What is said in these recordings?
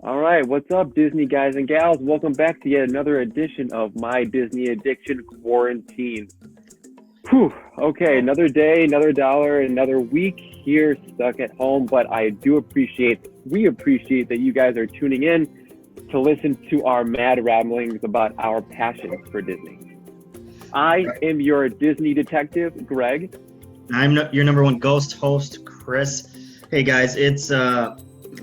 All right, what's up, Disney guys and gals? Welcome back to yet another edition of My Disney Addiction Quarantine. Whew. Okay, another day, another dollar, another week here stuck at home. But we appreciate that you guys are tuning in to listen to our mad ramblings about our passions for Disney. I am your Disney detective, Greg. Your number one ghost host, Chris. Hey guys, it's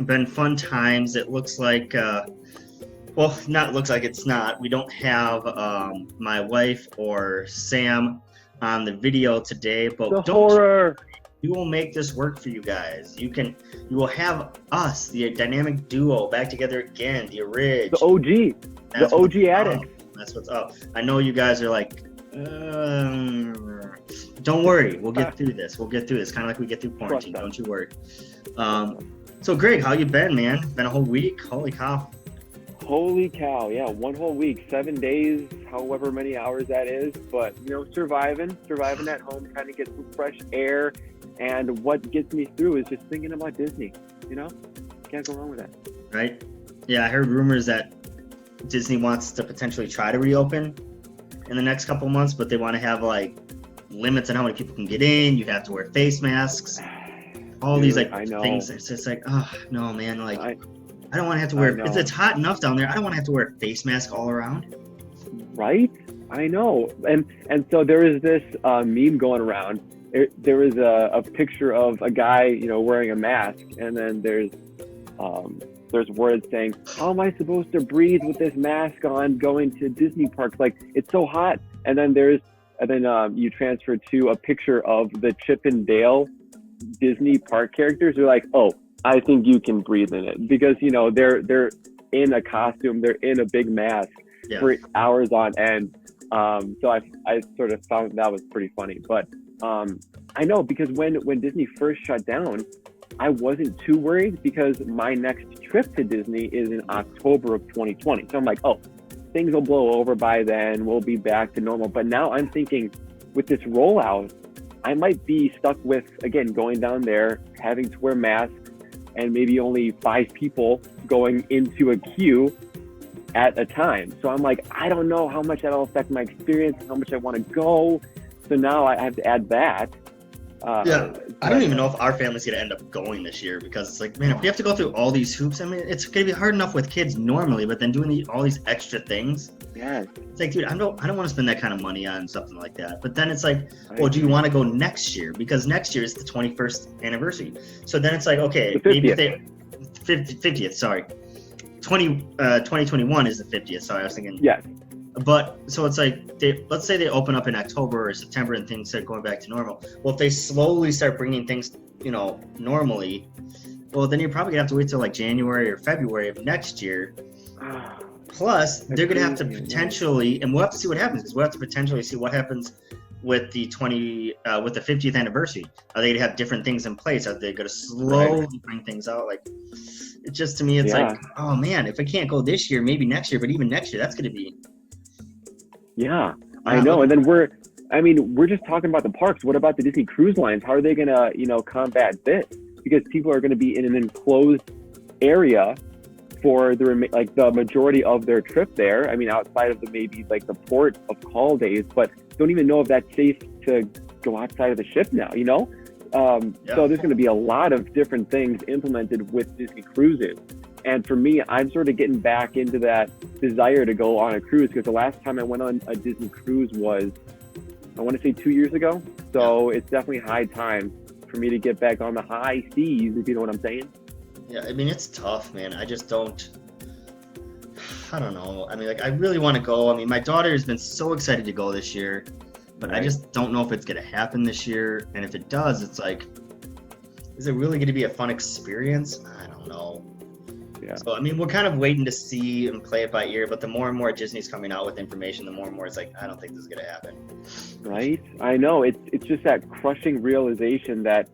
been fun times. It looks like, not looks like it's not. We don't have my wife or Sam on the video today, but The horror. we will make this work for you guys. You will have us, the dynamic duo, back together again. The Ridge, The OG. The OG addict. That's what's up. I know you guys are like, don't worry, we'll get through this. Kind of like we get through quarantine. Don't you worry. So Greg, how you been, man? Been a whole week. Holy cow. Holy cow, yeah, one whole week, 7 days, however many hours that is, but, surviving at home, kind of get some fresh air, and what gets me through is just thinking about Disney, Can't go wrong with that. Right? Yeah, I heard rumors that Disney wants to potentially try to reopen in the next couple months, but they want to have, like, limits on how many people can get in. You have to wear face masks. All these, like, things. It's just like, oh, no, man, like... I don't want to have to wear. It's hot enough down there. I don't want to have to wear a face mask all around. Right? I know. And so there is this meme going around. There is a picture of a guy, wearing a mask, and then there's words saying, "How am I supposed to breathe with this mask on going to Disney parks? Like, it's so hot." And then you transfer to a picture of the Chip and Dale Disney park characters. They're like, "Oh, I think you can breathe in it," because they're in a costume, they're in a big mask for hours on end. So I sort of found that was pretty funny. But I know, because when Disney first shut down, I wasn't too worried because my next trip to Disney is in October of 2020. So I'm like, oh, things will blow over by then. We'll be back to normal. But now I'm thinking, with this rollout, I might be stuck with, again, going down there, having to wear masks, and maybe only 5 people going into a queue at a time. So I'm like, I don't know how much that'll affect my experience, how much I want to go. So now I have to add that. I don't even know if our family's going to end up going this year, because it's like, man, if we have to go through all these hoops, I mean, it's going to be hard enough with kids normally, but then doing all these extra things. Yeah. It's like, dude, I don't want to spend that kind of money on something like that. But then it's like, well, do you want to go next year? Because next year is the 21st anniversary. So then it's like, okay, maybe if they 50th, sorry. 2021 is the 50th. Sorry, I was thinking. Yes. But so it's like, let's say they open up in October or September and things start going back to normal. Well, if they slowly start bringing things, normally, well, then you're probably gonna have to wait till like January or February of next year. Plus, they're gonna have to potentially, and we'll have to see what happens, because we'll have to potentially see what happens with the 50th anniversary. Are they gonna have different things in place? Are they gonna slowly bring things out? Like, it just, to me, it's like, oh man, if I can't go this year, maybe next year, but even next year, that's gonna be. Yeah, I know. And then we're just talking about the parks. What about the Disney Cruise Lines? How are they gonna, combat this? Because people are gonna be in an enclosed area for the majority of their trip there. I mean, outside of the port of call days, but don't even know if that's safe to go outside of the ship now, So there's going to be a lot of different things implemented with Disney cruises. And for me, I'm sort of getting back into that desire to go on a cruise, because the last time I went on a Disney cruise was, I want to say 2 years ago. So it's definitely high time for me to get back on the high seas, if you know what I'm saying. Yeah, I mean, it's tough, man. I don't know. I mean, like, I really want to go. I mean, my daughter has been so excited to go this year, but I just don't know if it's going to happen this year. And if it does, it's like, is it really going to be a fun experience? I don't know. Yeah. So, I mean, we're kind of waiting to see and play it by ear, but the more and more Disney's coming out with information, the more and more it's like, I don't think this is going to happen. Right? I know. It's just that crushing realization that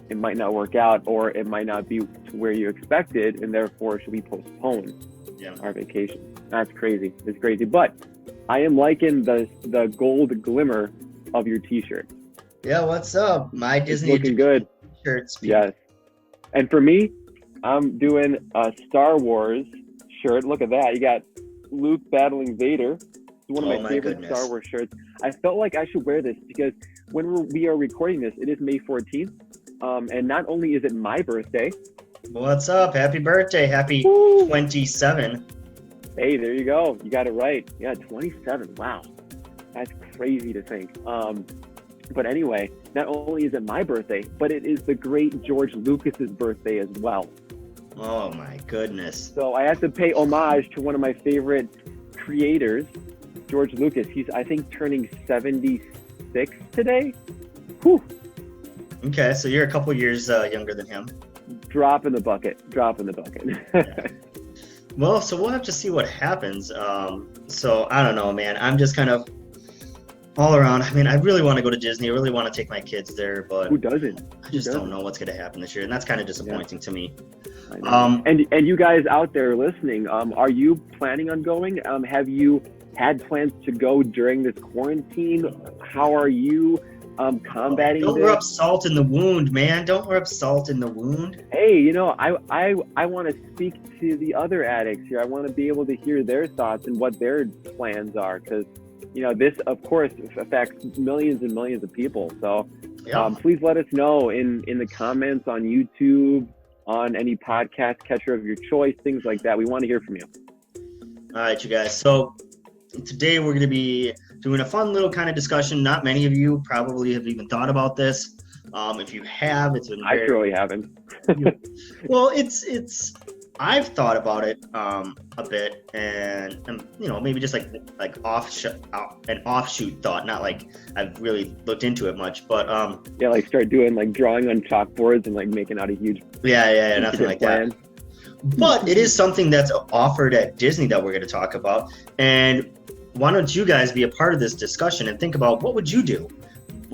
it might not work out, or it might not be to where you expected, and therefore should we postpone our vacation. That's crazy. It's crazy. But I am liking the gold glimmer of your t-shirt. Yeah, what's up? My Disney looking good. Shirts. Yes. And for me, I'm doing a Star Wars shirt. Look at that. You got Luke battling Vader. It's one of Oh my my favorite goodness. Star Wars shirts. I felt like I should wear this because when we are recording this, it is May 14th. And not only is it my birthday. What's up? Happy birthday. Happy Woo! 27. Hey, there you go. You got it right. Yeah, 27. Wow. That's crazy to think. But anyway, not only is it my birthday, but it is the great George Lucas's birthday as well. Oh my goodness. So I have to pay homage to one of my favorite creators, George Lucas. He's, I think, turning 76 today. Whew. Okay, so you're a couple years younger than him. Drop in the bucket. Drop in the bucket. Yeah. Well, so we'll have to see what happens. So I don't know, man. I'm just kind of all around. I mean, I really want to go to Disney. I really want to take my kids there, but Who doesn't? I just don't know what's going to happen this year, and that's kind of disappointing to me. I know. And you guys out there listening, are you planning on going? Have you had plans to go during this quarantine? How are you combating Don't this? rub salt in the wound, man. Don't rub salt in the wound. Hey, you know, I want to speak to the other addicts here. I want to be able to hear their thoughts and what their plans are, because, you know, this, of course, affects millions and millions of people. So Yeah. please let us know in the comments on YouTube, on any podcast catcher of your choice, things like that. We want to hear from you. All right, you guys. So today we're going to be doing a fun little kind of discussion. Not many of you probably have even thought about this. If you have, it's been I surely haven't. well. It's I've thought about it a bit, and you know, maybe just like an offshoot thought. Not like I've really looked into it much, but Yeah, like start doing like drawing on chalkboards and like making out a huge yeah, nothing like plan. that. But it is something that's offered at Disney that we're going to talk about. And why don't you guys be a part of this discussion and think about what would you do?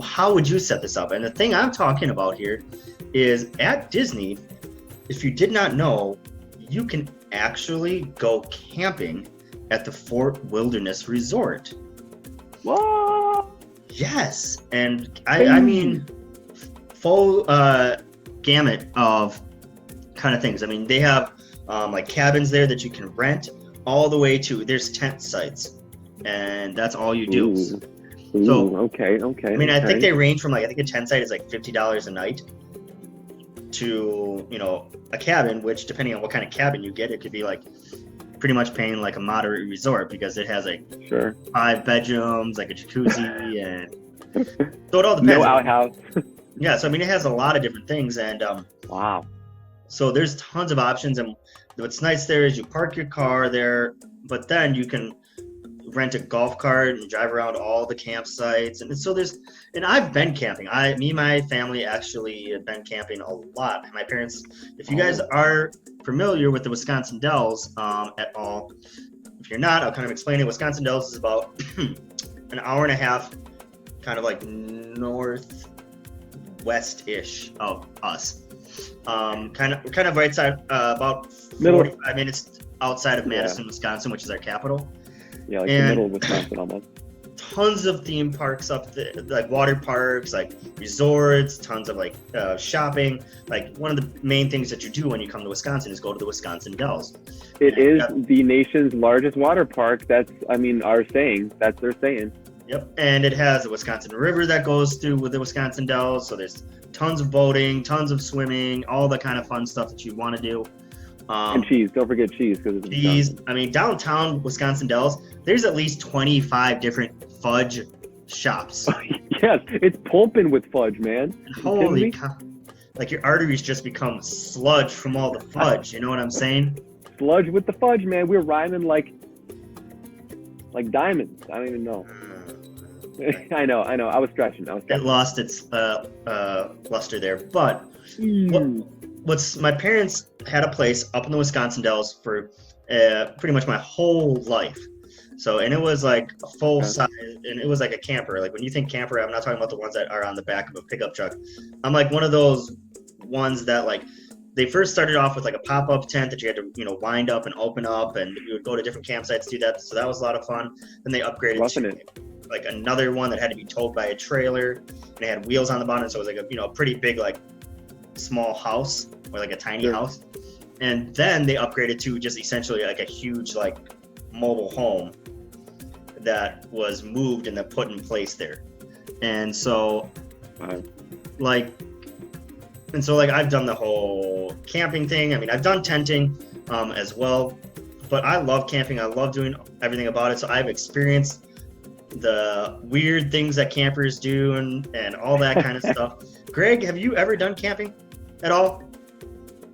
How would you set this up? And the thing I'm talking about here is at Disney, if you did not know, you can actually go camping at the Fort Wilderness Resort. What? Yes. And I mean, full gamut of kind of things. I mean, they have like cabins there that you can rent, all the way to there's tent sites, and that's all you do. Ooh, So, okay. I mean, I think they range from like, I think a tent site is like $50 a night to, you know, a cabin, which depending on what kind of cabin you get, it could be like pretty much paying like a moderate resort, because it has like Sure. 5 bedrooms, like a jacuzzi, and so it all depends. No outhouse. Yeah, so I mean, it has a lot of different things, and Wow. so there's tons of options. And what's nice there is you park your car there, but then you can rent a golf cart and drive around all the campsites. And so and I've been camping. Me and my family actually have been camping a lot. My parents, if you guys are familiar with the Wisconsin Dells at all, if you're not, I'll kind of explain it. Wisconsin Dells is about an hour and a half, kind of like northwest-ish of us. Kind of right side, about 45 minutes outside of Madison, Wisconsin, which is our capital. Yeah, like the middle of Wisconsin almost. Tons of theme parks up there, like water parks, like resorts, tons of like shopping. Like one of the main things that you do when you come to Wisconsin is go to the Wisconsin Dells. It is the nation's largest water park. That's their saying. Yep, and it has the Wisconsin River that goes through with the Wisconsin Dells. So there's tons of boating, tons of swimming, all the kind of fun stuff that you want to do. And cheese. Don't forget cheese, because it's Cheese. Wisconsin. I mean, downtown Wisconsin Dells, there's at least 25 different fudge shops. Yes, it's pumping with fudge, man. Holy cow. Like your arteries just become sludge from all the fudge. You know what I'm saying? Sludge with the fudge, man. We're rhyming like diamonds. I don't even know. I know. I was stretching. It lost its luster there. But my parents had a place up in the Wisconsin Dells for pretty much my whole life. So, and it was like a full size, and it was like a camper. Like when you think camper, I'm not talking about the ones that are on the back of a pickup truck. I'm like one of those ones that like, they first started off with like a pop-up tent that you had to, you know, wind up and open up, and you would go to different campsites to do that. So that was a lot of fun. Then they upgraded to like another one that had to be towed by a trailer, and it had wheels on the bottom. So it was like a, you know, pretty big, like small house, or like a tiny house. and then they upgraded to just essentially like a huge like mobile home that was moved and then put in place there. And so like I've done the whole camping thing. I mean, I've done tenting as well, but I love camping. I love doing everything about it. So I've experienced the weird things that campers do and all that kind of stuff. Greg, have you ever done camping at all?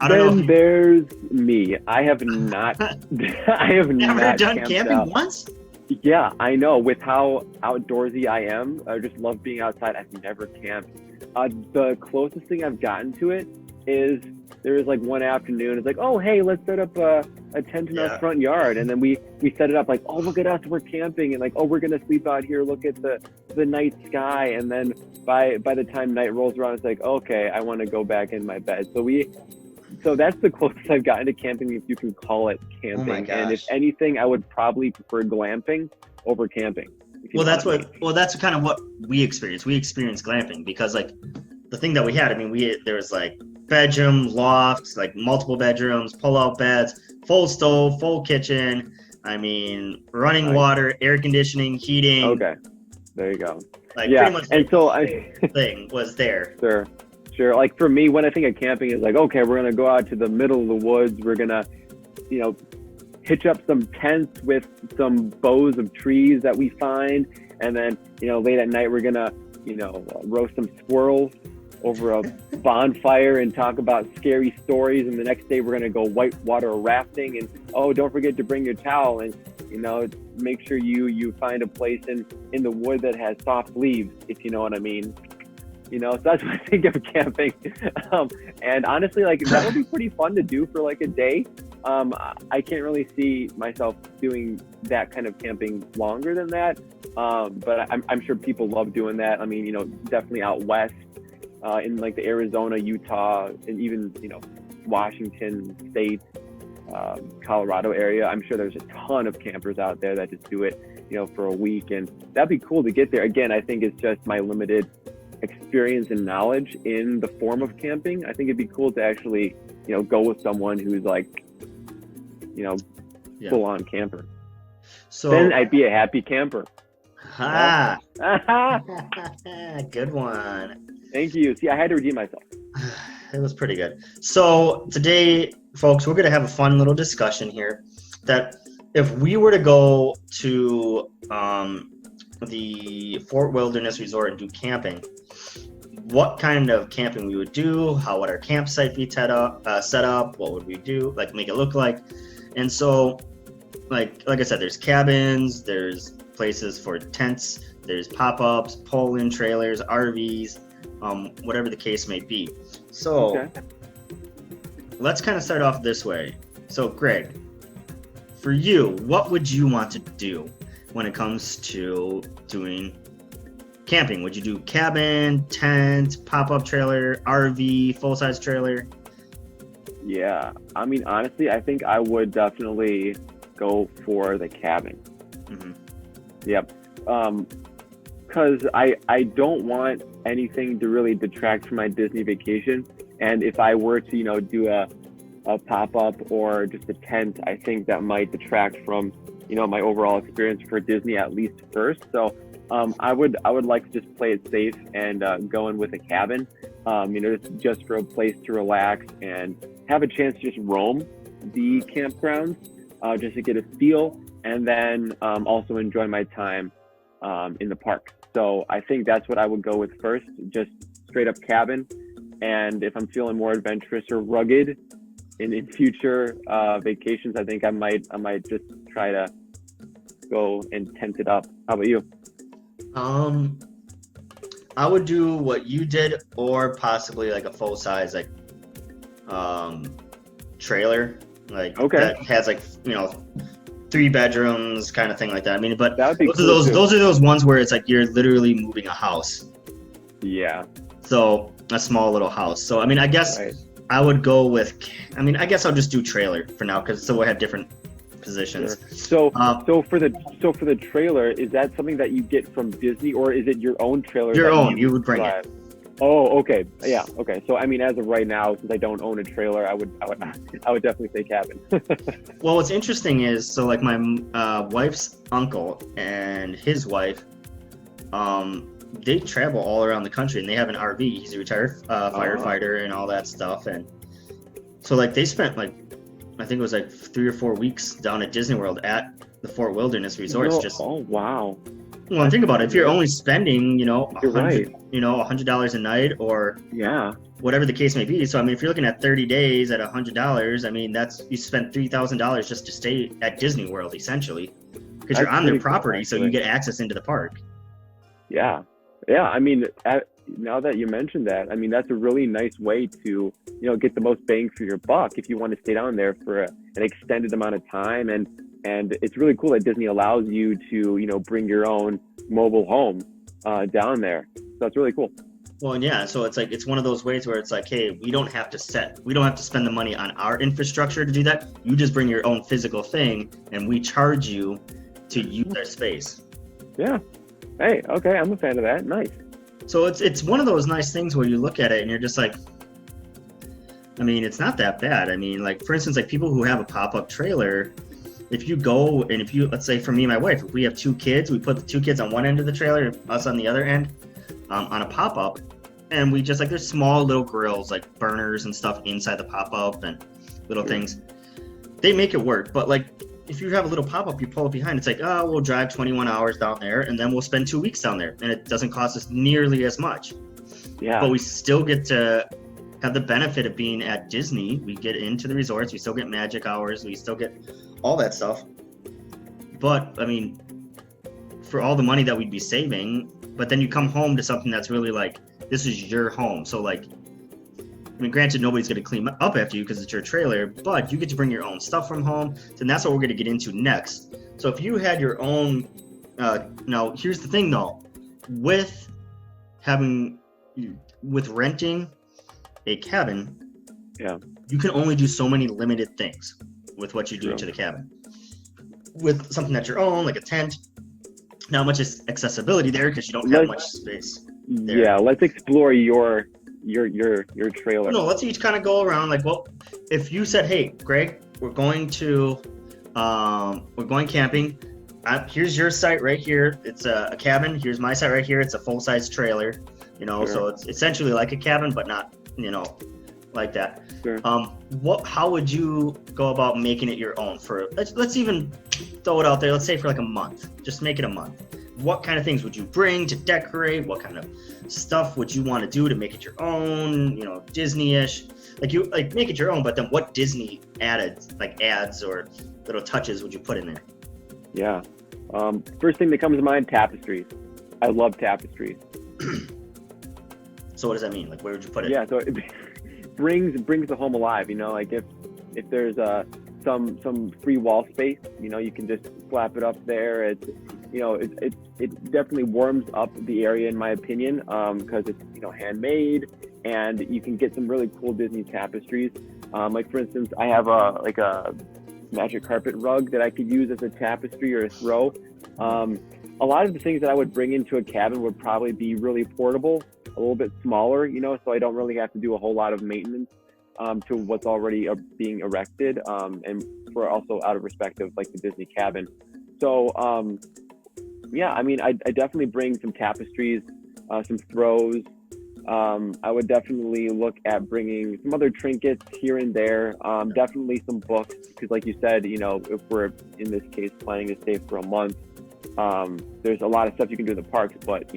I don't know. There's me. I have not. I have Never not done camped camping out. once? Yeah, I know. With how outdoorsy I am, I just love being outside. I've never camped. The closest thing I've gotten to it is there was like one afternoon. It's like, oh hey, let's set up a tent in our front yard, and then we set it up like, oh look at us, we're camping, and like, oh we're gonna sleep out here. Look at the night sky, and then by the time night rolls around, it's like, okay, I want to go back in my bed. So that's the closest I've gotten to camping, if you can call it camping. Oh my gosh. And if anything, I would probably prefer glamping over camping. Well, that's kind of what we experienced. We experienced glamping because like the thing that we had, I mean, there was like bedroom, lofts, like multiple bedrooms, pull-out beds, full stove, full kitchen. I mean, running water, air conditioning, heating. Okay, there you go. Like yeah, pretty much and so thing was there. Sure. Like for me, when I think of camping, it's like, okay, we're gonna go out to the middle of the woods. We're gonna, hitch up some tents with some boughs of trees that we find, and then late at night we're gonna roast some squirrels over a bonfire and talk about scary stories. And the next day we're gonna go whitewater rafting, and don't forget to bring your towel, and make sure you find a place in the wood that has soft leaves, if you know what I mean. So that's what I think of camping. And honestly, like that would be pretty fun to do for like a day. I can't really see myself doing that kind of camping longer than that. But I'm sure people love doing that. I mean, definitely out west, in like the Arizona, Utah, and even, Washington State, Colorado area. I'm sure there's a ton of campers out there that just do it, for a week. And that'd be cool to get there. Again, I think it's just my limited experience and knowledge in the form of camping. I think it'd be cool to actually, go with someone who's like, full on camper. So then I'd be a happy camper. Good one. Thank you. See, I had to redeem myself. It was pretty good. So today, folks, we're going to have a fun little discussion here that if we were to go to the Fort Wilderness Resort and do camping, what kind of camping we would do, how would our campsite be set up, what would we do, like make it look like. And so like I said, there's cabins, there's places for tents, there's pop-ups, pull-in trailers, RVs, whatever the case may be. So let's kind of start off this way. So Greg, for you, what would you want to do when it comes to doing camping? Would you do cabin, tent, pop-up trailer, RV, full-size trailer? Yeah, I mean, honestly, I think I would definitely go for the cabin. Mm-hmm. Yep. Because I don't want anything to really detract from my Disney vacation. And if I were to, do a pop-up or just a tent, I think that might detract from, my overall experience for Disney, at least first. So I would like to just play it safe and go in with a cabin, just for a place to relax and have a chance to just roam the campgrounds, just to get a feel, and then also enjoy my time in the park. So I think that's what I would go with first, just straight up cabin. And if I'm feeling more adventurous or rugged in future vacations, I think I might just try to go and tent it up. How about you? I would do what you did, or possibly like a full size trailer, that has 3 bedrooms kind of thing like that. I mean, but those are those ones where it's like you're literally moving a house. Yeah. So a small little house. So I mean, I guess I would go with. I mean, I guess I'll just do trailer for now because so we have different positions. Sure. So for the trailer, is that something that you get from Disney, or is it your own trailer? Your own. You would bring it. Oh, okay. Yeah, okay. So I mean, as of right now, since I don't own a trailer, I would definitely say cabin. Well, what's interesting is, so like my wife's uncle and his wife, they travel all around the country, and they have an RV. He's a retired firefighter and all that stuff, and so like they spent like, I think it was like 3 or 4 weeks down at Disney World at the Fort Wilderness Resorts. No, Just, oh wow. well, and think about it. If you're only spending, You're right. $100 a night, or Yeah. whatever the case may be. So I mean, if you're looking at 30 days at $100, I mean, that's, you spent $3,000 just to stay at Disney World, essentially, because you're That's on their pretty cool, property, so you actually. get access into the park. Yeah. Yeah. I mean, now that you mentioned that, I mean, that's a really nice way to, get the most bang for your buck if you want to stay down there for an extended amount of time. And it's really cool that Disney allows you to, bring your own mobile home down there. So that's really cool. Well, and yeah, so it's like, it's one of those ways where it's like, hey, we don't have to spend the money on our infrastructure to do that. You just bring your own physical thing, and we charge you to use our space. Yeah. Hey, okay. I'm a fan of that. Nice. So it's one of those nice things where you look at it and you're just like, I mean, it's not that bad. I mean, like, for instance, like people who have a pop-up trailer, if you go and if you, let's say for me and my wife, if we have 2 kids, we put the 2 kids on one end of the trailer, us on the other end, on a pop-up, and we just, like, there's small little grills, like burners and stuff inside the pop-up and little things. They make it work, but like, if you have a little pop-up, you pull it behind, it's like, oh, we'll drive 21 hours down there, and then we'll spend 2 weeks down there, and it doesn't cost us nearly as much. Yeah. But we still get to have the benefit of being at Disney. We get into the resorts, we still get magic hours, we still get all that stuff. But I mean, for all the money that we'd be saving, but then you come home to something that's really like, this is your home. So like, I mean, granted, nobody's going to clean up after you because it's your trailer, but you get to bring your own stuff from home. And that's what we're going to get into next. So if you had your own, now here's the thing though, with renting a cabin, Yeah. you can only do so many limited things with what you do True. to the cabin. With something that's your own, like a tent, not much accessibility there because you don't have much space there. Yeah. Let's explore your trailer. No, let's each kind of go around. Like, well, if you said, "Hey, Greg, we're going camping. Here's your site right here. It's a cabin. Here's my site right here. It's a full-size trailer. Sure. So it's essentially like a cabin, but not, like that. Sure. How would you go about making it your own? For let's even throw it out there. Let's say for like a month. Just make it a month. What kind of things would you bring to decorate? What kind of stuff would you want to do to make it your own? Disney-ish. Like make it your own, but then what Disney ads or little touches would you put in there? Yeah. First thing that comes to mind, tapestries. I love tapestries. So what does that mean? Like, where would you put it? Yeah, so it brings the home alive. Like if there's some free wall space, you can just slap it up there. It definitely warms up the area in my opinion, because it's handmade, and you can get some really cool Disney tapestries. Like for instance, I have a magic carpet rug that I could use as a tapestry or a throw. A lot of the things that I would bring into a cabin would probably be really portable, a little bit smaller, so I don't really have to do a whole lot of maintenance to what's already being erected, and for also out of respect of like the Disney cabin. So yeah, I mean, I definitely bring some tapestries, some throws. I would definitely look at bringing some other trinkets here and there. Definitely some books, because like you said, if we're in this case planning to stay for a month, there's a lot of stuff you can do in the parks, but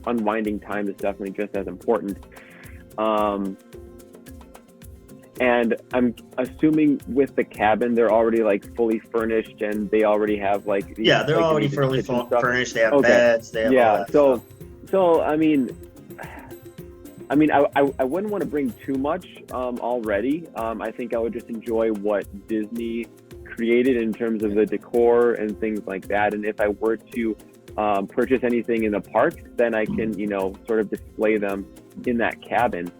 unwinding time is definitely just as important. And I'm assuming with the cabin, they're already like fully furnished, and they already have they're already fully furnished. They have beds. They have all that so stuff. so I mean, I wouldn't want to bring too much already. I think I would just enjoy what Disney created in terms of the decor and things like that. And if I were to purchase anything in the parks, then I can, sort of display them in that cabin.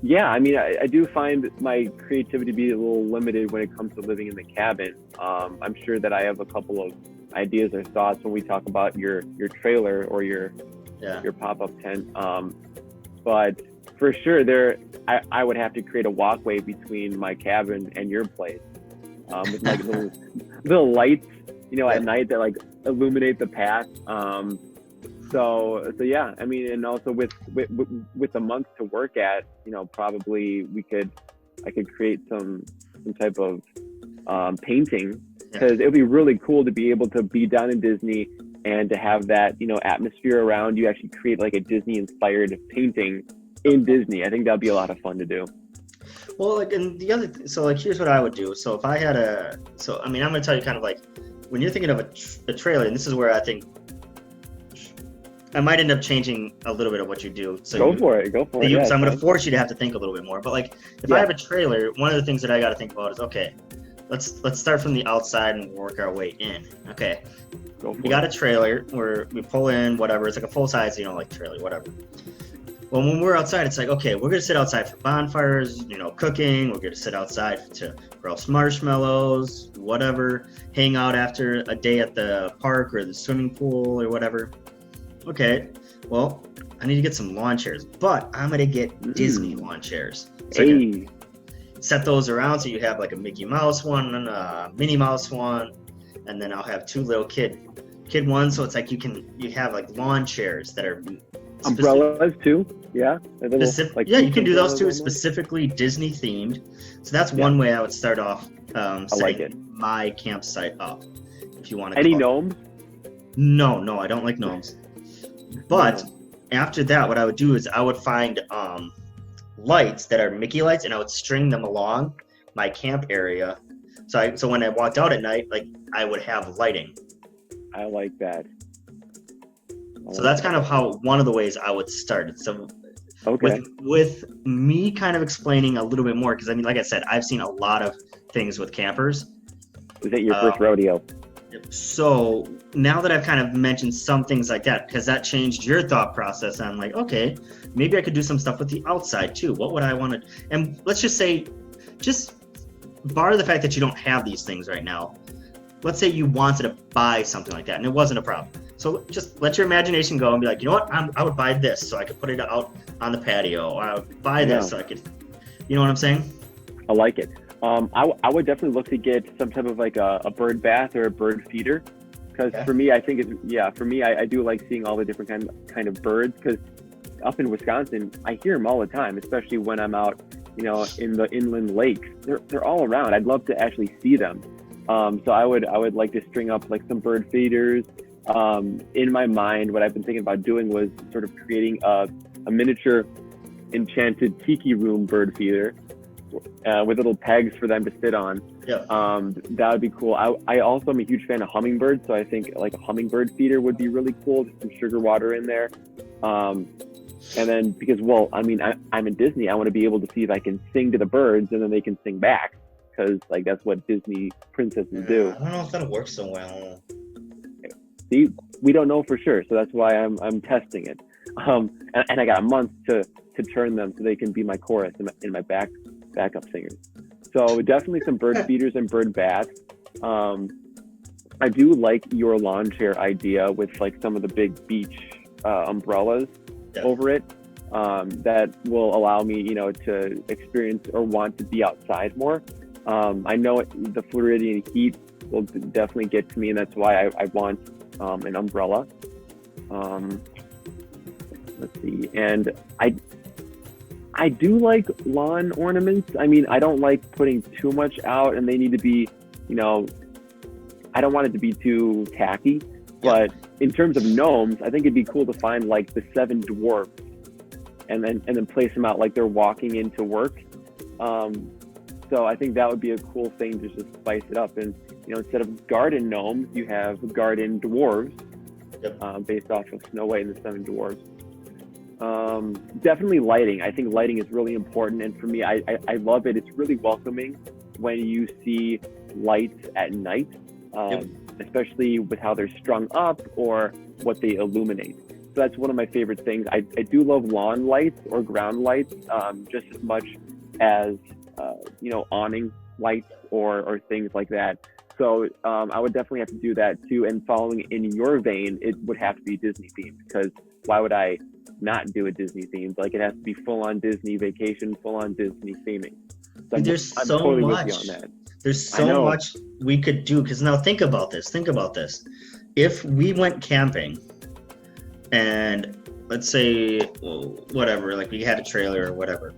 Yeah, I mean, I do find my creativity to be a little limited when it comes to living in the cabin. I'm sure that I have a couple of ideas or thoughts when we talk about your trailer or your Yeah. your pop-up tent. But for sure, I would have to create a walkway between my cabin and your place, with like little lights, Yeah. at night that like illuminate the path. So yeah, I mean, and also with the month to work at, probably I could create some type of painting, because it would be really cool to be able to be down in Disney and to have that atmosphere around you. Actually create like a Disney inspired painting in Disney. I think that'd be a lot of fun to do. Well, like, and the other, so like, here's what I would do. So if I had I mean, I'm gonna tell you kind of like, when you're thinking of a trailer, and this is where I think I might end up changing a little bit of what you do. So Go for it. Yeah, so I'm gonna force you to have to think a little bit more. But like, if I have a trailer, one of the things that I got to think about is, okay, let's start from the outside and work our way in. Okay, we got a trailer where we pull in, whatever. It's like a full size, like trailer, whatever. Well, when we're outside, it's like, okay, we're gonna sit outside for bonfires, cooking. We're gonna sit outside to roast marshmallows, whatever. Hang out after a day at the park or the swimming pool or whatever. Okay, well, I need to get some lawn chairs, but I'm gonna get Disney lawn chairs. So I can set those around, so you have like a Mickey Mouse one and a Minnie Mouse one, and then I'll have two little kid ones. So it's like you have like lawn chairs that are umbrellas too. Yeah, you can do those too, specifically Disney themed. So that's one way I would start off setting my campsite up. If you want to. Any gnomes? No, I don't like gnomes. But after that, what I would do is I would find lights that are Mickey lights, and I would string them along my camp area. So when I walked out at night, like, I would have lighting. I like that. So that's kind of how one of the ways I would start. So with me kind of explaining a little bit more, because I mean, like I said, I've seen a lot of things with campers. Was that your first rodeo? So now that I've kind of mentioned some things like that, because that changed your thought process, I'm like, okay, maybe I could do some stuff with the outside too. What would I want to? And let's just say, just bar the fact that you don't have these things right now. Let's say you wanted to buy something like that, and it wasn't a problem. So just let your imagination go and be like, you know what? I would buy this so I could put it out on the patio, or I would buy this so I could, you know what I'm saying? I like it. I would definitely look to get some type of like a bird bath or a bird feeder, because for me, I think I do like seeing all the different kind of birds, because up in Wisconsin, I hear them all the time, especially when I'm out, in the inland lakes. They're all around. I'd love to actually see them. So I would like to string up like some bird feeders. In my mind, what I've been thinking about doing was sort of creating a miniature enchanted tiki room bird feeder, with little pegs for them to sit on. That would be cool. I also am a huge fan of hummingbirds, so I think like a hummingbird feeder would be really cool. Just some sugar water in there. And then because, I'm in Disney, I want to be able to see if I can sing to the birds and then they can sing back, because like that's what Disney princesses do. I don't know if that'll work so well. See, we don't know for sure, so that's why I'm testing it. And I got a month to turn them so they can be my chorus and my backup singers. So definitely some bird feeders and bird baths. I do like your lawn chair idea with like some of the big beach umbrellas over it. That will allow me, to experience or want to be outside more. I know the Floridian heat will definitely get to me, and that's why I want an umbrella. Let's see, and I do like lawn ornaments. I mean, I don't like putting too much out, and they need to be, I don't want it to be too tacky. But in terms of gnomes, I think it'd be cool to find like the 7 dwarfs, and then place them out like they're walking into work. So I think that would be a cool thing to just spice it up. And instead of garden gnomes, you have garden dwarves, based off of Snow White and the 7 Dwarfs. Definitely lighting. I think lighting is really important, and for me, I love it. It's really welcoming when you see lights at night, especially with how they're strung up or what they illuminate. So that's one of my favorite things. I do love lawn lights or ground lights just as much as awning lights or things like that. So I would definitely have to do that too. And following in your vein, it would have to be Disney themed, because why would I not do a Disney themed? Like it has to be full on Disney vacation, full on Disney theming. So There's I'm so totally much. with you on that. There's I so know. much we could do. Because now think about this. Think about this. If we went camping and let's say whatever, like we had a trailer or whatever,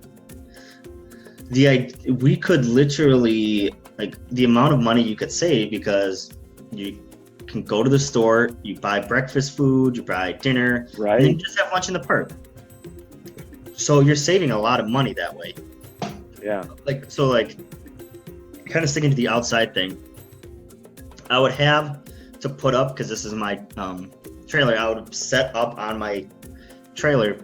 we could literally, like, the amount of money you could save, because you can go to the store, you buy breakfast food, you buy dinner, and then Right? you just have lunch in the park. So you're saving a lot of money that way. Yeah. Like, so like, kind of sticking to the outside thing, I would have to put up, because this is my trailer, I would set up on my trailer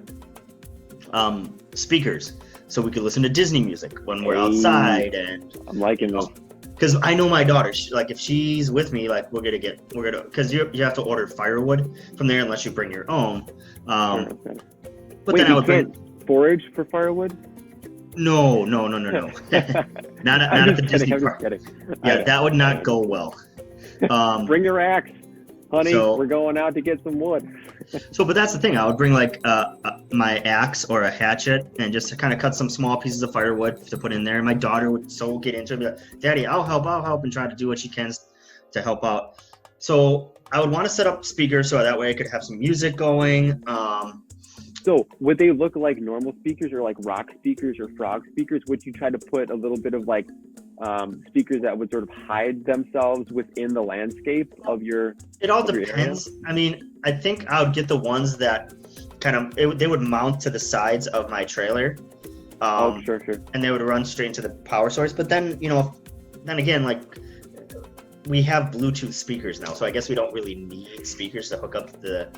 speakers so we could listen to Disney music when we're outside. And I'm liking this. because I know my daughter, like if she's with me, like we're gonna because you have to order firewood from there unless you bring your own. Sure, okay. But Wait, then I you would bring can't forage for firewood? no not at I'm the just Disney kidding. I'm just park. kidding. Yeah, that would not go well. Bring your axe, honey. So- We're going out to get some wood. But that's the thing. I would bring like my axe or a hatchet and just to kind of cut some small pieces of firewood to put in there. And my daughter would so get into it, be like, Daddy, I'll help, and try to do what she can to help out. So I would want to set up speakers so that way I could have some music going. So would they look like normal speakers or like rock speakers or frog speakers? Would you try to put a little bit of like speakers that would sort of hide themselves within the landscape of your? It all Of your depends. I mean, I think I would get the ones that kind of they would mount to the sides of my trailer. Oh, sure. And they would run straight into the power source. But then, then again, like we have Bluetooth speakers now, so I guess we don't really need speakers to hook up the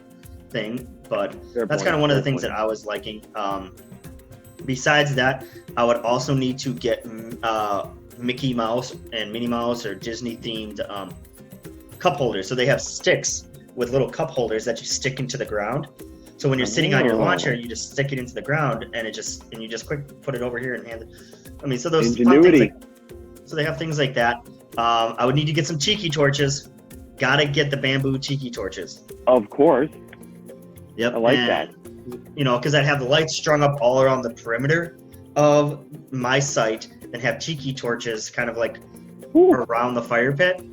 thing. But that's kind of one of the things that I was liking. Besides that, I would also need to get Mickey Mouse and Minnie Mouse or Disney themed cup holders. So they have sticks with little cup holders that you stick into the ground. So when you're sitting on your lawn chair, you just stick it into the ground and you just quick put it over here and hand it. I mean, so those fun things so they have things like that. I would need to get some tiki torches. Gotta get the bamboo tiki torches. Of course. Yep. I like that. Because I'd have the lights strung up all around the perimeter of my site and have tiki torches kind of like around the fire pit.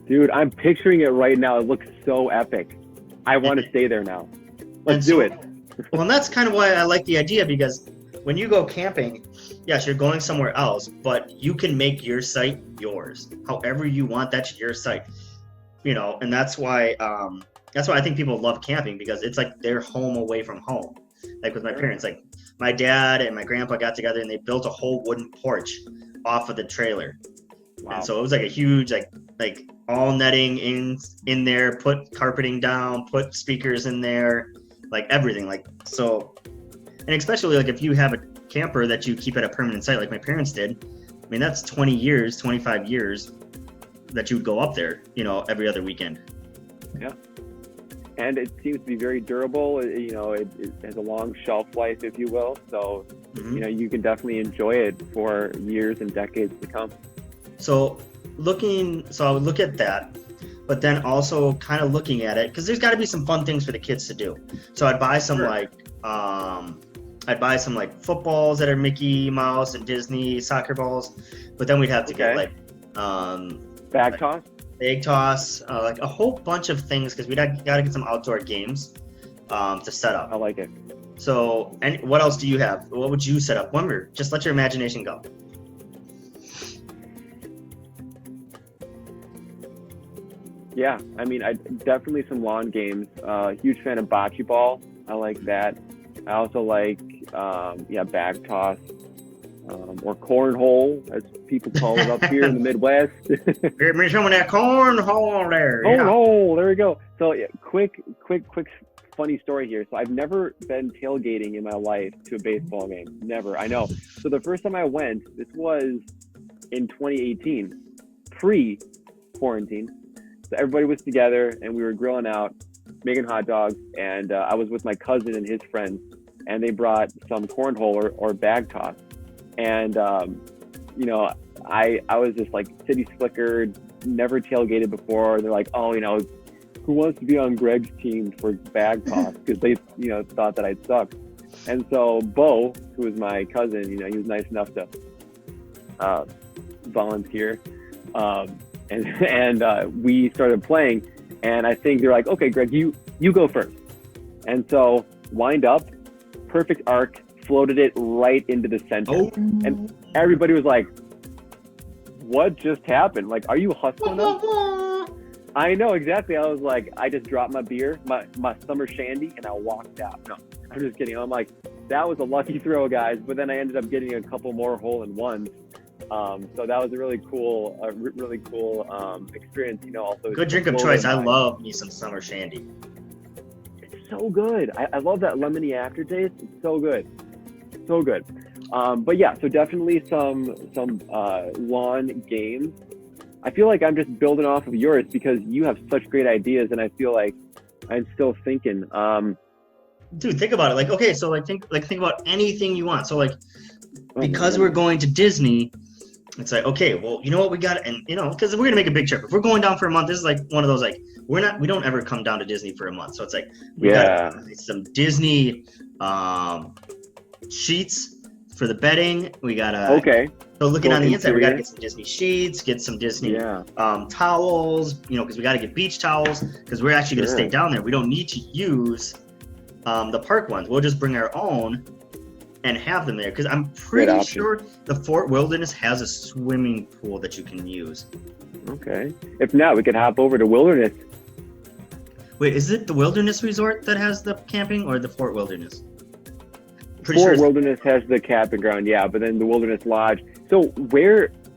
Dude, I'm picturing it right now. It looks so epic. I want to stay there now. Let's do it. Well, and that's kind of why I like the idea, because when you go camping, yes, you're going somewhere else, but you can make your site yours. However you want, that's your site. And that's why I think people love camping, because it's like their home away from home. Like with my parents, like my dad and my grandpa got together and they built a whole wooden porch off of the trailer. Wow. And so it was like a huge, like all netting in there, put carpeting down, put speakers in there, like everything. Like, so, and especially like if you have a camper that you keep at a permanent site, like my parents did, I mean, that's 20 years, 25 years that you would go up there, every other weekend. Yeah. And it seems to be very durable. It has a long shelf life, if you will. So, you can definitely enjoy it for years and decades to come. So I would look at that, but then also kind of looking at it, because there's got to be some fun things for the kids to do. So I'd buy some like footballs that are Mickey Mouse and Disney, soccer balls, but then we'd have to get like bag toss, egg toss, like a whole bunch of things, because we got to get some outdoor games to set up. I like it. So, and what else do you have? What would you set up? Just let your imagination go. Yeah, I mean, definitely some lawn games. Huge fan of bocce ball. I like that. I also like, bag toss, or cornhole, as people call it up here in the Midwest. Give me some of that cornhole there. Cornhole, there we go. So, quick, funny story here. So, I've never been tailgating in my life to a baseball game. Never. I know. So, the first time I went, this was in 2018, pre-quarantine. So everybody was together and we were grilling out, making hot dogs, and I was with my cousin and his friends, and they brought some cornhole or bag toss. And, I was just like city slicker, never tailgated before. They're like, who wants to be on Greg's team for bag toss? Because they, thought that I'd suck. And so Bo, who was my cousin, he was nice enough to volunteer. And we started playing. And I think they're like, okay, Greg, you go first. And so wind up, perfect arc, floated it right into the center. Oh. And everybody was like, what just happened? Like, are you hustling us? I know, exactly. I was like, I just dropped my beer, my summer shandy, and I walked out. No, I'm just kidding. I'm like, that was a lucky throw, guys. But then I ended up getting a couple more hole-in-ones. So that was a really cool experience. Also good drink of choice. I love me some summer shandy. It's so good. I love that lemony aftertaste. It's so good, so good. But yeah, so definitely some lawn games. I feel like I'm just building off of yours because you have such great ideas, and I feel like I'm still thinking. Dude, think about it. Like, okay, so think about anything you want. So because we're going to Disney, it's like, okay, well, you know what, we got, and because we're gonna make a big trip. If we're going down for a month, this is like one of those we don't ever come down to Disney for a month. So it's like we got some Disney sheets for the bedding. We gotta So looking on the inside, we gotta get some Disney sheets, get some Disney towels, because we gotta get beach towels because we're actually gonna stay down there. We don't need to use the park ones. We'll just bring our own and have them there because I'm pretty sure the Fort Wilderness has a swimming pool that you can use. Okay. If not, we could hop over to Wilderness. Wait, is it the Wilderness Resort that has the camping or the Fort Wilderness? Fort Wilderness has the camping ground, yeah, but then the Wilderness Lodge. So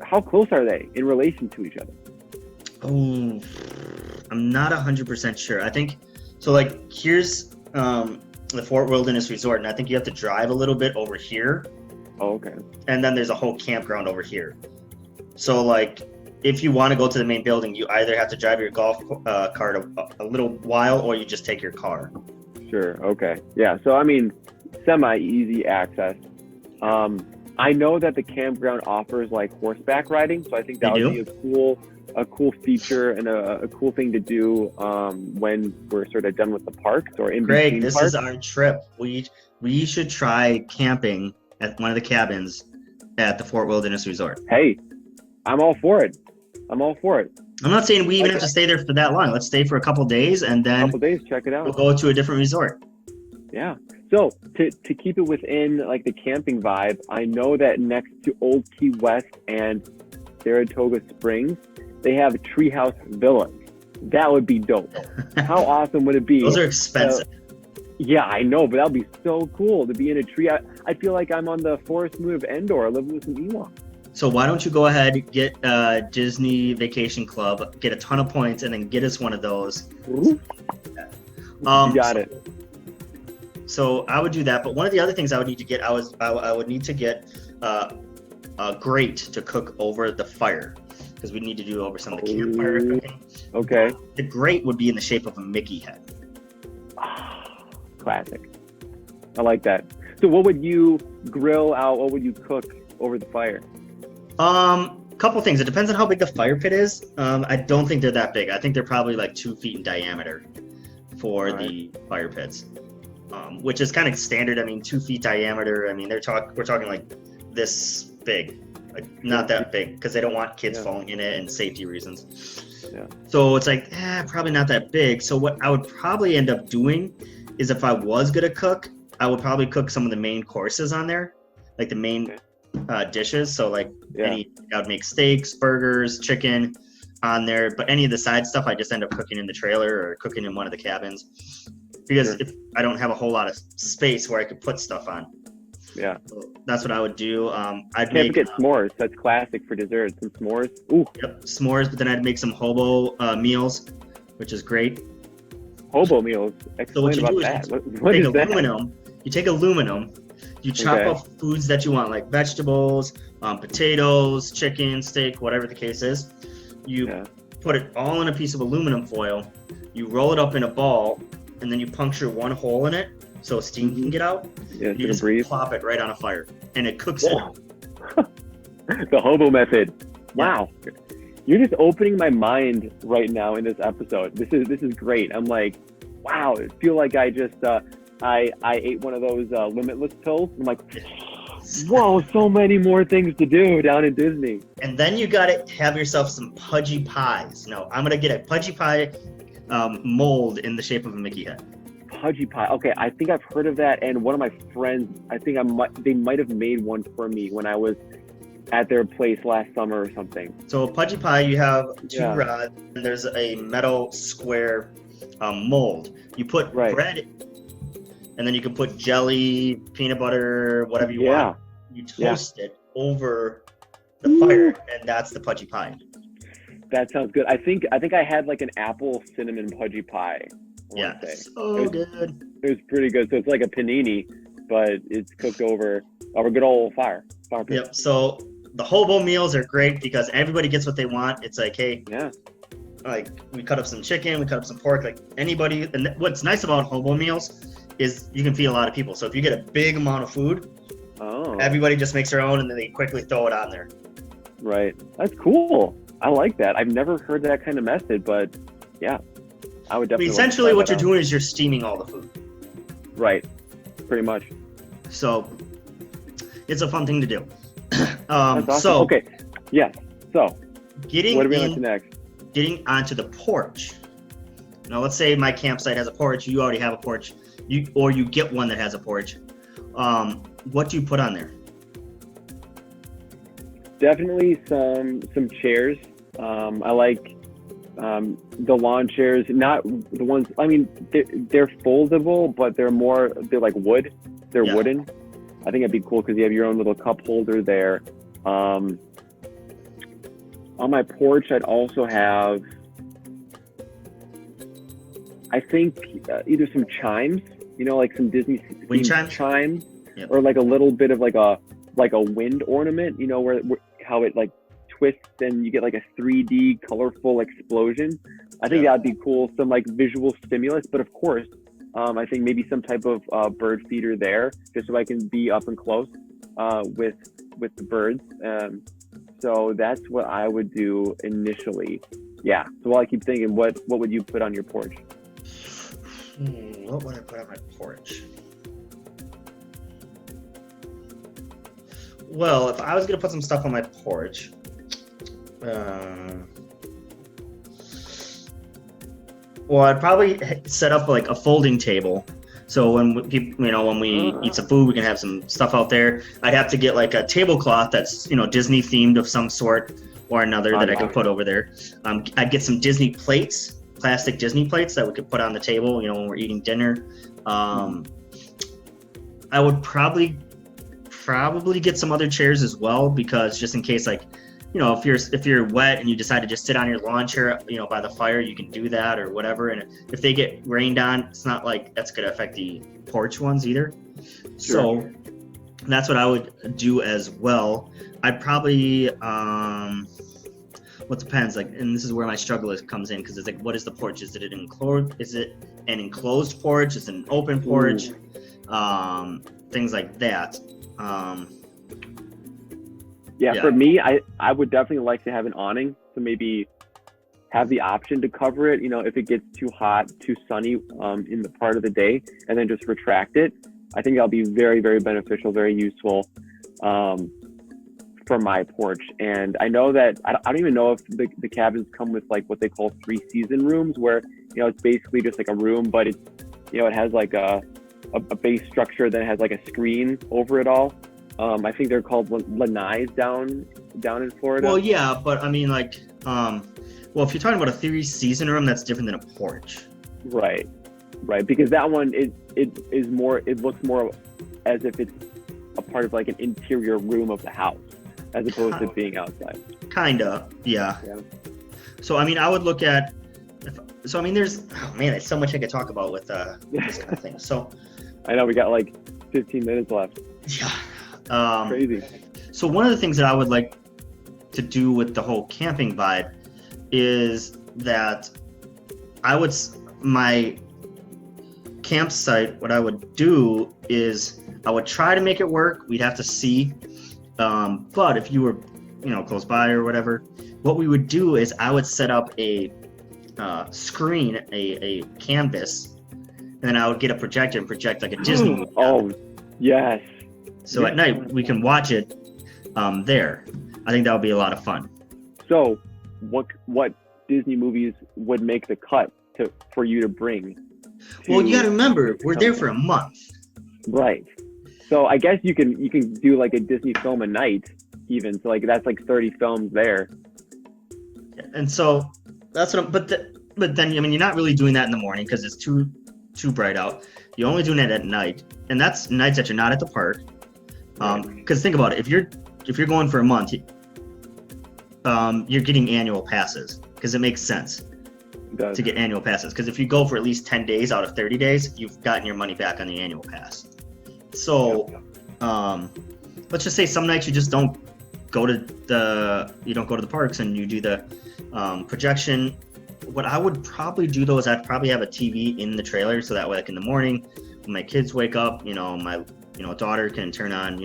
how close are they in relation to each other? Oh, I'm not 100% sure. I think, so here's the Fort Wilderness Resort, and I think you have to drive a little bit over here. Oh, okay. And then there's a whole campground over here. So if you want to go to the main building, you either have to drive your golf cart a little while, or you just take your car. Sure. Okay. Yeah. So I mean, semi-easy access. I know that the campground offers horseback riding, so I think that would be a cool feature and a cool thing to do when we're sort of done with the parks or in between Greg, this is our trip. We should try camping at one of the cabins at the Fort Wilderness Resort. Hey, I'm all for it. I'm not saying we even have to stay there for that long. Let's stay for a couple days and then check it out. We'll go to a different resort. Yeah. So to keep it within the camping vibe, I know that next to Old Key West and Saratoga Springs, they have treehouse villas. That would be dope. How awesome would it be? Those are expensive. Yeah, I know, but that would be so cool to be in a tree. I feel like I'm on the Forest Moon of Endor living with some Ewoks. So why don't you go ahead, get Disney Vacation Club, get a ton of points, and then get us one of those. You got it. So I would do that, but one of the other things I would need to get, I would need to get a grate to cook over the fire, because we need to do over some of the campfire cooking. Okay. The grate would be in the shape of a Mickey head. Classic. I like that. So what would you grill out? What would you cook over the fire? Couple things. It depends on how big the fire pit is. I don't think they're that big. I think they're probably 2 feet in diameter for the fire pits, which is kind of standard. I mean, 2 feet diameter. I mean, we're talking this big, not that big, because they don't want kids falling in it and safety reasons. Yeah. So it's probably not that big. So what I would probably end up doing is, if I was gonna cook, I would probably cook some of the main courses on there, the main dishes. So I would make steaks, burgers, chicken on there, but any of the side stuff I just end up cooking in the trailer or cooking in one of the cabins, because if I don't have a whole lot of space where I could put stuff on. Yeah. So that's what I would do. Can't forget s'mores. That's classic for dessert. Some s'mores. Ooh. Yep, s'mores, but then I'd make some hobo meals, which is great. Hobo meals? Explain about that. What is that? You take aluminum, you chop up foods that you want, like vegetables, potatoes, chicken, steak, whatever the case is. You put it all in a piece of aluminum foil, you roll it up in a ball, and then you puncture one hole in it so steam can get out. Yeah, you just plop it right on a fire, and it cooks it. The hobo method. Wow. You're just opening my mind right now in this episode. This is great. I'm like, wow. I feel like I just I ate one of those Limitless pills. I'm like, whoa, so many more things to do down in Disney. And then you gotta have yourself some pudgy pies. No, I'm gonna get a pudgy pie mold in the shape of a Mickey head. Pudgy pie. Okay, I think I've heard of that. And one of my friends, I think they might have made one for me when I was at their place last summer or something. So a pudgy pie, you have two Yeah. rods, and there's a metal square mold. You put Right. bread, and then you can put jelly, peanut butter, whatever you Yeah. want. You toast it over the fire, and that's the pudgy pie. That sounds good. I think I had like an apple cinnamon pudgy pie. I Yeah, wanna say. so good. It was pretty good. So it's like a panini, but it's cooked over a good old fire pit. Yep. So the hobo meals are great because everybody gets what they want. It's like, hey, Yeah. like we cut up some chicken, we cut up some pork, like anybody. And what's nice about hobo meals is you can feed a lot of people. So if you get a big amount of food, Oh. everybody just makes their own and then they quickly throw it on there. Right. That's cool. I like that. I've never heard that kind of method, but yeah, I would But definitely. essentially, like what to you're try doing is you're steaming all the food. that out. Right. Pretty much. So it's a fun thing to do. That's awesome. So Okay. Yes. So getting what are we on in- to next? getting onto the porch. Now, let's say my campsite has a porch. You already have a porch, or you get one that has a porch. What do you put on there? Definitely some chairs. I like the lawn chairs, not the ones. I mean, they're foldable, but they're like wood. They're Yeah. wooden. I think it'd be cool because you have your own little cup holder there. On my porch, I'd also have, I think, either some chimes, like some Disney Wind themed chimes? Yep. or like a little bit of like a wind ornament, where how it like twists and you get like a 3D colorful explosion. I think Yeah. that'd be cool. Some like visual stimulus, but of course, I think maybe some type of bird feeder there, just so I can be up and close with the birds. So that's what I would do initially. Yeah. So while I keep thinking, what would you put on your porch? What would I put on my porch? Well, if I was gonna put some stuff on my porch, I'd probably set up like a folding table. So when people, when we eat some food, we can have some stuff out there. I'd have to get like a tablecloth that's Disney themed of some sort or another that I could put over there. I'd get some Disney plates, plastic Disney plates that we could put on the table, when we're eating dinner. I would probably get some other chairs as well, because just in case, like, if you're wet and you decide to just sit on your lawn chair, by the fire, you can do that or whatever. And if they get rained on, it's not like that's going to affect the porch ones either. Sure. So that's what I would do as well. I'd probably, what depends, like, and this is where my struggle comes in, because it's like, what is the porch? Is it an enclosed porch? Is it an open porch? Things like that. Yeah, for me, I would definitely like to have an awning, to maybe have the option to cover it, if it gets too hot, too sunny in the part of the day, and then just retract it. I think that'll be very, very beneficial, very useful for my porch. And I know that, I don't even know if the cabins come with like what they call 3-season rooms, where, it's basically just like a room, but it's, it has like a base structure that has like a screen over it all. I think they're called lanais down in Florida. Well, yeah, but I mean, like, if you're talking about a 3-season room, that's different than a porch. Right, because that one it looks more as if it's a part of like an interior room of the house, as opposed to being outside. Kinda, yeah. So I mean, I would look at. There's so much I could talk about with this kind of thing. So I know we got like 15 minutes left. Yeah. Crazy. So one of the things that I would like to do with the whole camping vibe is that my campsite, what I would do is I would try to make it work. We'd have to see. But if you were close by or whatever, what we would do is I would set up a screen, a canvas, and then I would get a projector and project like a Disney movie. Oh, yes. So at night we can watch it there. I think that would be a lot of fun. So, what Disney movies would make the cut for you to bring? Well, you got to remember, we're there for a month. Right. So I guess you can do like a Disney film a night, even. So like that's like 30 films there. And so that's what. But then I mean, you're not really doing that in the morning because it's too bright out. You're only doing it at night, and that's nights that you're not at the park. Because think about it, if you're going for a month, you're getting annual passes because it makes sense to get annual passes. Because if you go for at least 10 days out of 30 days, you've gotten your money back on the annual pass. So, let's just say some nights you just don't go to the parks and you do the projection. What I would probably do though is I'd probably have a TV in the trailer so that way, like in the morning, when my kids wake up, my daughter can turn on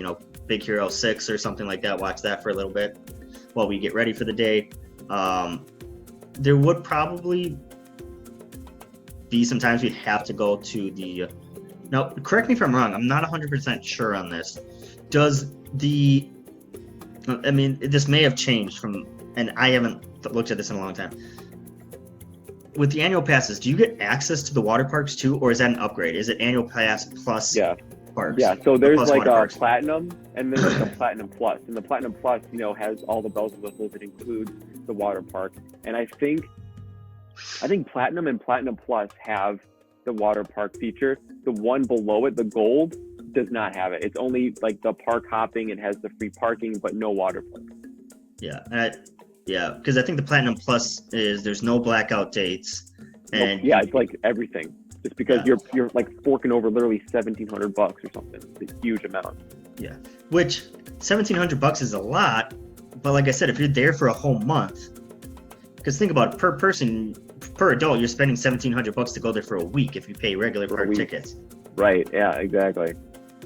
Big Hero 6 or something like that, watch that for a little bit while we get ready for the day. There would probably be sometimes we'd have to go to the now, correct me if I'm wrong, I'm not 100% sure on this. This may have changed and I haven't looked at this in a long time. With the annual passes, do you get access to the water parks too, or is that an upgrade? Is it annual pass plus parks? Yeah, so there's like a parks? Platinum, and then there's a Platinum Plus. And the Platinum Plus, has all the bells and whistles. It includes the water park. And I think Platinum and Platinum Plus have the water park feature. The one below it, the Gold, does not have it. It's only like the park hopping. It has the free parking, but no water park. Yeah, because I think the Platinum Plus is there's no blackout dates, and it's like everything. Just because you're like forking over literally $1,700 or something. It's a huge amount. Yeah, which $1,700 is a lot, but like I said, if you're there for a whole month, because think about it, per person, per adult, you're spending $1,700 to go there for a week if you pay regular park tickets. Right. Yeah. Exactly.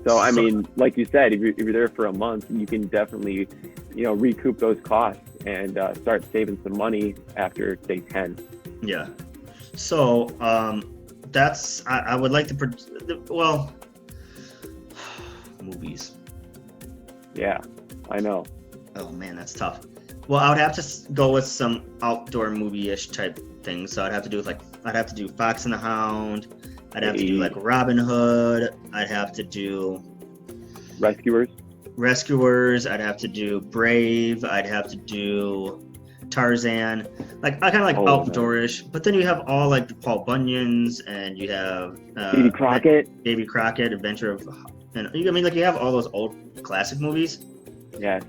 So I mean, like you said, if you're there for a month, you can definitely, recoup those costs and start saving some money after day 10. Yeah. So I would like to movies. Yeah, I know. Oh man, that's tough. Well, I would have to go with some outdoor movie-ish type things. So I'd have to do Fox and the Hound. I'd have to do like Robin Hood. I'd have to do Rescuers. I'd have to do Brave. I'd have to do Tarzan. Like I kind of like outdoorish. But then you have all like the Paul Bunyans, and you have Baby Crockett, Adventure of, and you have all those old classic movies. Yeah.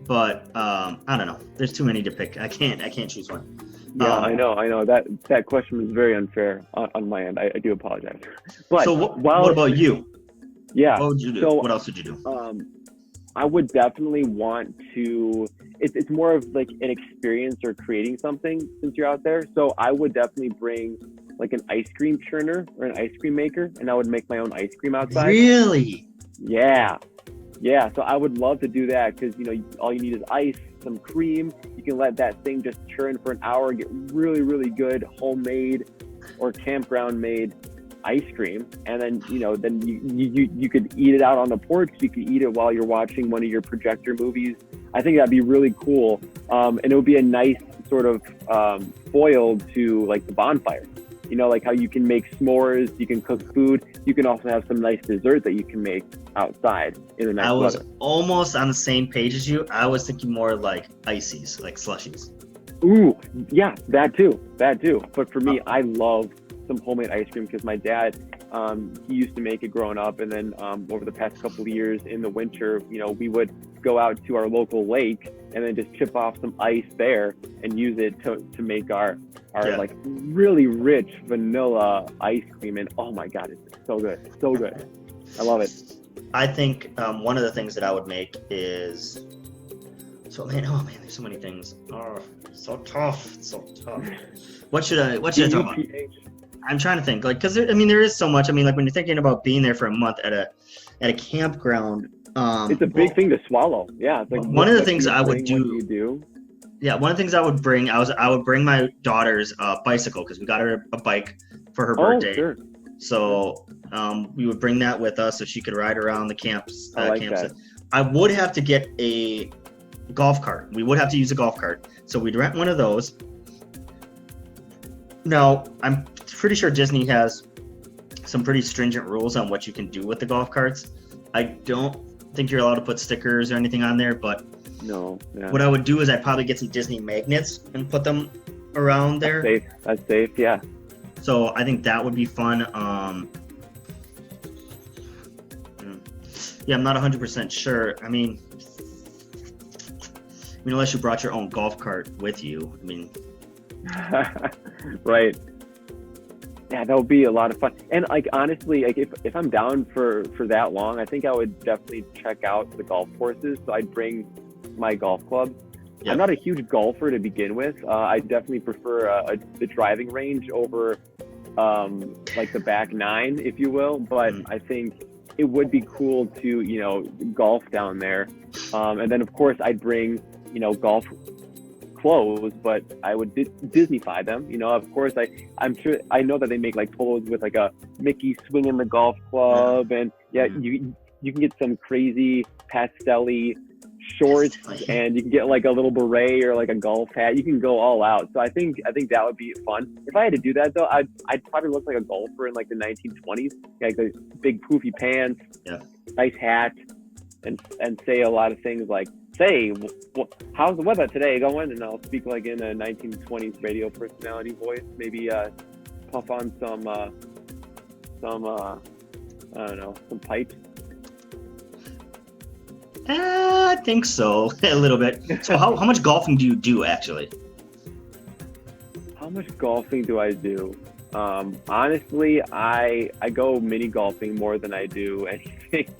But I don't know. There's too many to pick. I can't choose one. Yeah, I know. That question was very unfair on my end. I do apologize. But so what about you? Yeah. What would you do? So, what else would you do? I would definitely want to. It's more of like an experience or creating something since you're out there. So I would definitely bring like an ice cream churner or an ice cream maker, and I would make my own ice cream outside. Really? Yeah. So I would love to do that because all you need is ice, some cream. You can let that thing just churn for an hour, get really, really good homemade or campground made ice cream, and then you could eat it out on the porch. You could eat it while you're watching one of your projector movies. I think that'd be really cool, and it would be a nice sort of foil to like the bonfire. Like how you can make s'mores, you can cook food, you can also have some nice dessert that you can make outside in the nice weather. I was almost on the same page as you. I was thinking more like ices, like slushies. Ooh, yeah, that too. But for me, I love some homemade ice cream because my dad, he used to make it growing up, and then over the past couple of years in the winter, we would go out to our local lake and then just chip off some ice there and use it to make our like really rich vanilla ice cream. And oh my God, it's so good. I love it. I think one of the things that I would make is there's so many things. Oh, so tough. What should I talk about? I'm trying to think, like, because there is so much. I mean, like when you're thinking about being there for a month at a campground, It's a big thing to swallow. Yeah. It's like one of the things I would do. What do you do? Yeah, one of the things I would bring, I would bring my daughter's bicycle because we got her a bike for her birthday. Sure. So we would bring that with us so she could ride around the camps. I like campsite. that. I would have to get a golf cart. We would have to use a golf cart. So we'd rent one of those. Now, I'm pretty sure Disney has some pretty stringent rules on what you can do with the golf carts. I don't think you're allowed to put stickers or anything on there, but no. Yeah. What I would do is I'd probably get some Disney magnets and put them around there. That's safe. Yeah. So I think that would be fun. Yeah, I'm not 100% sure. I mean, unless you brought your own golf cart with you. I mean, right. Yeah, that would be a lot of fun. And like honestly, like if I'm down for that long, I think I would definitely check out the golf courses. So I'd bring my golf club. Yep. I'm not a huge golfer to begin with. I definitely prefer the driving range over like the back nine, if you will. But I think it would be cool to golf down there. And then of course I'd bring golf clothes, but I would Disneyfy them. Of course I'm sure I know that they make like clothes with like a Mickey swinging the golf club, and you can get some crazy pastel-y shorts, and you can get like a little beret or like a golf hat. You can go all out. So I think that would be fun. If I had to do that though, I'd probably look like a golfer in like the 1920s, like the big poofy pants, nice hat, and say a lot of things like, "Say, how's the weather today going?" And I'll speak like in a 1920s radio personality voice. Maybe puff on some I don't know, some pipes. I think so, a little bit. So how much golfing do you do actually? How much golfing do I do? Honestly, I go mini golfing more than I do anything.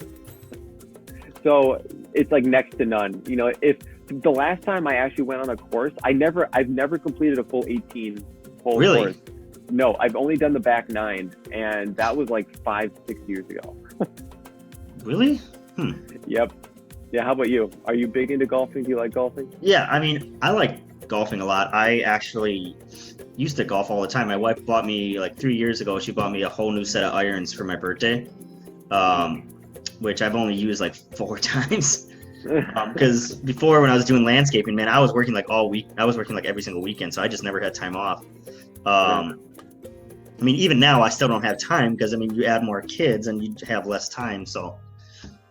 So it's like next to none. If the last time I actually went on a course, I've never completed a full 18 hole course. No, I've only done the back nine, and that was like 5-6 years ago. Really? Yep. Yeah, how about you? Are you big into golfing? Do you like golfing? Yeah, I mean, I like golfing a lot. I actually used to golf all the time. My wife bought me, like 3 years ago, she bought me a whole new set of irons for my birthday, which I've only used like 4 times. Because before, when I was doing landscaping, man, I was working like all week. I was working like every single weekend, so I just never had time off. I mean, even now, I still don't have time because, I mean, you add more kids and you have less time, so...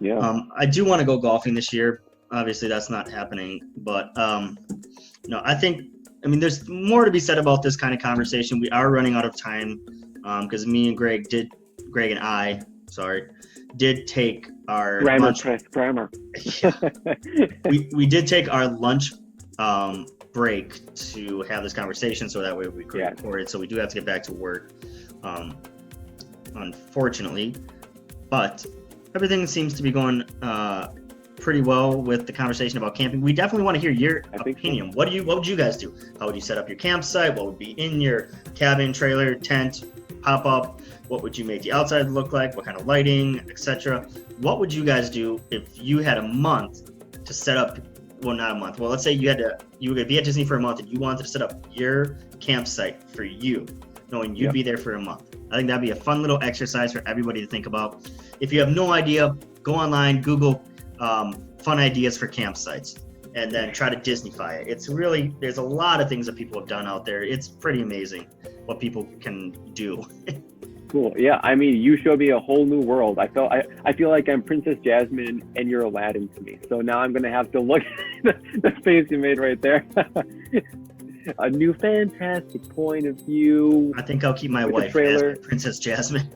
Yeah. I do want to go golfing this year. Obviously, that's not happening. But, I think, there's more to be said about this kind of conversation. We are running out of time because me and Greg and I did take our grammar. we did take our lunch break to have this conversation, so that way we could record it. So we do have to get back to work, unfortunately. But everything seems to be going pretty well with the conversation about camping. We definitely want to hear your opinion. So. What would you guys do? How would you set up your campsite? What would be in your cabin, trailer, tent, pop-up? What would you make the outside look like? What kind of lighting, etc.? What would you guys do if you had a month to set up? Well, not a month. Well, let's say you would be at Disney for a month and you wanted to set up your campsite for you, knowing you'd be there for a month. I think that'd be a fun little exercise for everybody to think about. If you have no idea, go online, Google fun ideas for campsites, and then try to Disneyfy it. There's a lot of things that people have done out there. It's pretty amazing what people can do. Cool. Yeah, you showed me a whole new world. I feel like I'm Princess Jasmine and you're Aladdin to me. So now I'm gonna have to look at the face you made right there. A new fantastic point of view. I think I'll keep my wife as Princess Jasmine.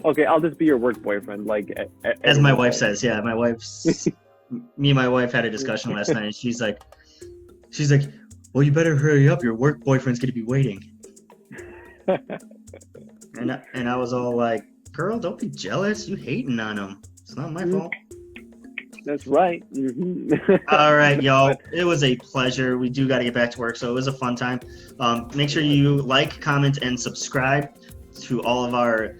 Okay, I'll just be your work boyfriend, like as my wife says. Yeah, my wife's. Me and my wife had a discussion last night, and she's like, "Well, you better hurry up. Your work boyfriend's gonna be waiting." and I was all like, "Girl, don't be jealous. You hating on him. It's not my fault." That's right. All right, y'all. It was a pleasure. We do got to get back to work, so it was a fun time. Make sure you like, comment, and subscribe to all of our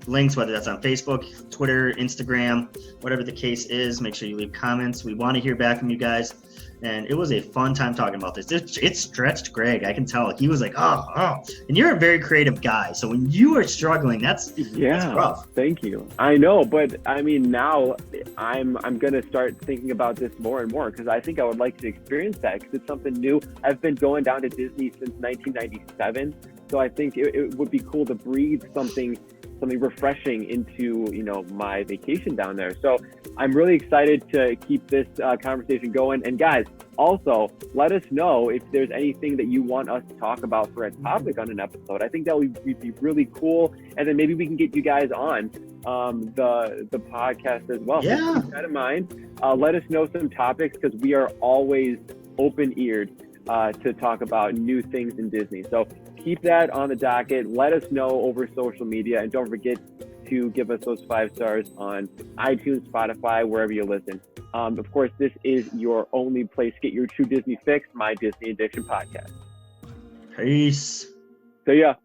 links, whether that's on Facebook, Twitter, Instagram, whatever the case is. Make sure you leave comments. We want to hear back from you guys. And it was a fun time talking about this. It stretched Greg. I can tell. He was like, oh. And you're a very creative guy. So when you are struggling, that's rough. Thank you. I know, but I mean, now I'm going to start thinking about this more and more because I think I would like to experience that because it's something new. I've been going down to Disney since 1997. So I think it would be cool to breathe something refreshing into, my vacation down there. So I'm really excited to keep this conversation going. And guys, also let us know if there's anything that you want us to talk about for a topic on an episode. I think that would be really cool. And then maybe we can get you guys on the podcast as well. Yeah. So keep that in mind. Let us know some topics because we are always open-eared to talk about new things in Disney. So keep that on the docket. Let us know over social media. And don't forget to give us those 5 stars on iTunes, Spotify, wherever you listen. Of course, this is your only place to get your true Disney fix, My Disney Addiction Podcast. Peace. See ya.